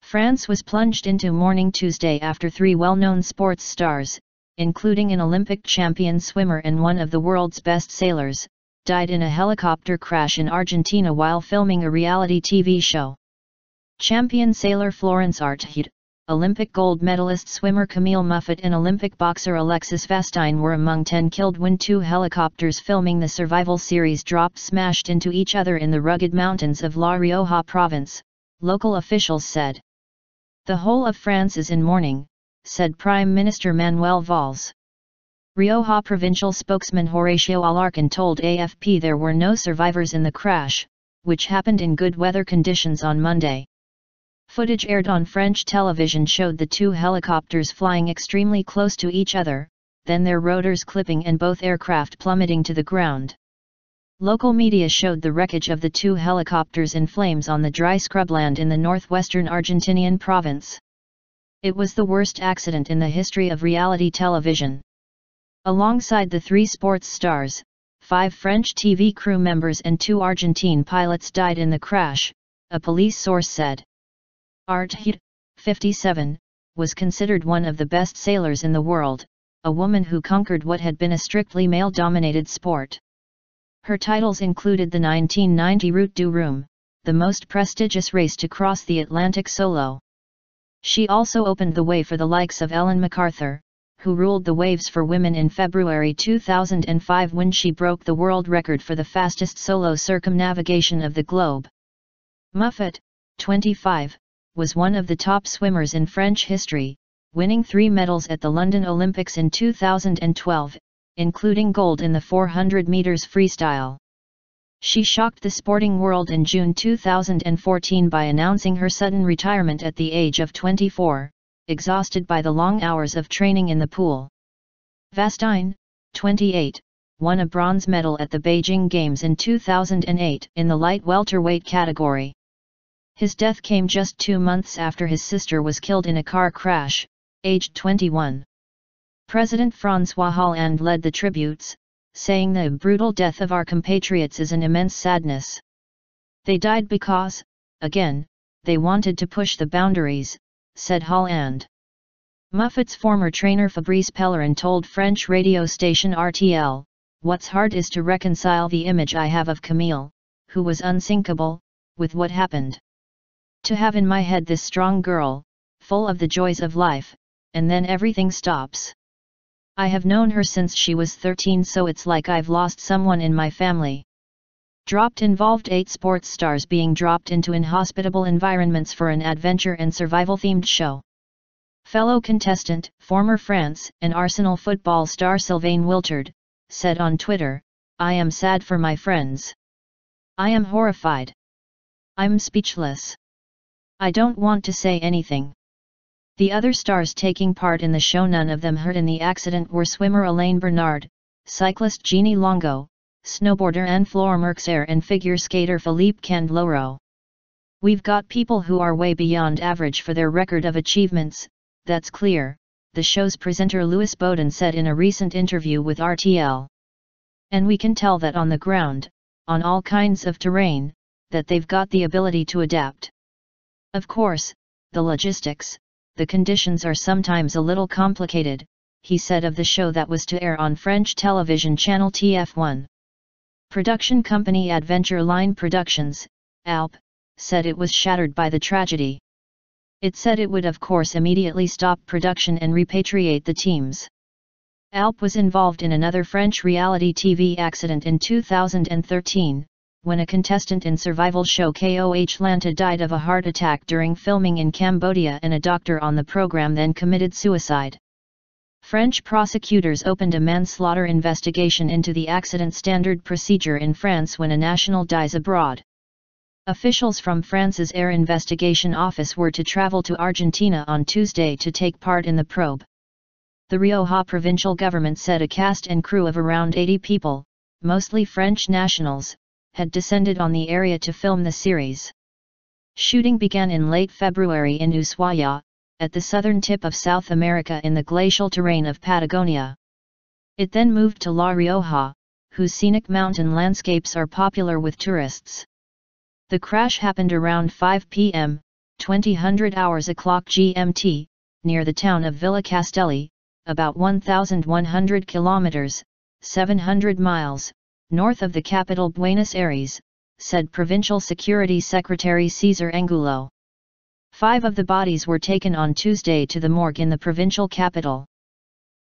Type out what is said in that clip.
France was plunged into mourning Tuesday after three well-known sports stars, including an Olympic champion swimmer and one of the world's best sailors, died in a helicopter crash in Argentina while filming a reality TV show. Champion sailor Florence Arthaud, Olympic gold medalist swimmer Camille Muffat and Olympic boxer Alexis Vastine were among 10 killed when two helicopters filming the survival series dropped smashed into each other in the rugged mountains of La Rioja province, local officials said. The whole of France is in mourning, said Prime Minister Manuel Valls. Rioja provincial spokesman Horacio Alarcon told AFP there were no survivors in the crash, which happened in good weather conditions on Monday. Footage aired on French television showed the two helicopters flying extremely close to each other, then their rotors clipping and both aircraft plummeting to the ground. Local media showed the wreckage of the two helicopters in flames on the dry scrubland in the northwestern Argentinian province. It was the worst accident in the history of reality television. Alongside the three sports stars, 5 French TV crew members and 2 Argentine pilots died in the crash, a police source said. Arthaud, 57, was considered one of the best sailors in the world, a woman who conquered what had been a strictly male-dominated sport. Her titles included the 1990 Route du Rhum, the most prestigious race to cross the Atlantic solo. She also opened the way for the likes of Ellen MacArthur, who ruled the waves for women in February 2005 when she broke the world record for the fastest solo circumnavigation of the globe. Muffat, 25, was one of the top swimmers in French history, winning 3 medals at the London Olympics in 2012, including gold in the 400 meters freestyle. She shocked the sporting world in June 2014 by announcing her sudden retirement at the age of 24, exhausted by the long hours of training in the pool. Vastine, 28, won a bronze medal at the Beijing Games in 2008 in the light welterweight category. His death came just 2 months after his sister was killed in a car crash, aged 21. President François Hollande led the tributes, saying the brutal death of our compatriots is an immense sadness. They died because, again, they wanted to push the boundaries, said Hollande. Muffat's former trainer Fabrice Pellerin told French radio station RTL, "What's hard is to reconcile the image I have of Camille, who was unsinkable, with what happened. To have in my head this strong girl, full of the joys of life, and then everything stops. I have known her since she was 13, so it's like I've lost someone in my family." Dropped involved 8 sports stars being dropped into inhospitable environments for an adventure and survival-themed show. Fellow contestant, former France and Arsenal football star Sylvain Wiltord, said on Twitter, "I am sad for my friends. I am horrified. I'm speechless. I don't want to say anything." The other stars taking part in the show, none of them hurt in the accident, were swimmer Elaine Bernard, cyclist Jeannie Longo, snowboarder Anne-Fleur Mercier and figure skater Philippe Candeloro. "We've got people who are way beyond average for their record of achievements, that's clear," the show's presenter Louis Baudin said in a recent interview with RTL. "And we can tell that on the ground, on all kinds of terrain, that they've got the ability to adapt. Of course, the logistics, the conditions are sometimes a little complicated," he said of the show that was to air on French television channel TF1. Production company Adventure Line Productions, ALP, said it was shattered by the tragedy. It said it would of course immediately stop production and repatriate the teams. ALP was involved in another French reality TV accident in 2013, when a contestant in survival show KOH Lanta died of a heart attack during filming in Cambodia, and a doctor on the program then committed suicide. French prosecutors opened a manslaughter investigation into the accident, standard procedure in France when a national dies abroad. Officials from France's Air Investigation Office were to travel to Argentina on Tuesday to take part in the probe. The Rioja provincial government said a cast and crew of around 80 people, mostly French nationals, had descended on the area to film the series. Shooting began in late February in Ushuaia, at the southern tip of South America in the glacial terrain of Patagonia. It then moved to La Rioja, whose scenic mountain landscapes are popular with tourists. The crash happened around 5 p.m., 2000 hours o'clock GMT, near the town of Villa Castelli, about 1,100 kilometers, 700 miles, north of the capital Buenos Aires, said Provincial Security Secretary Cesar Angulo. 5 of the bodies were taken on Tuesday to the morgue in the provincial capital.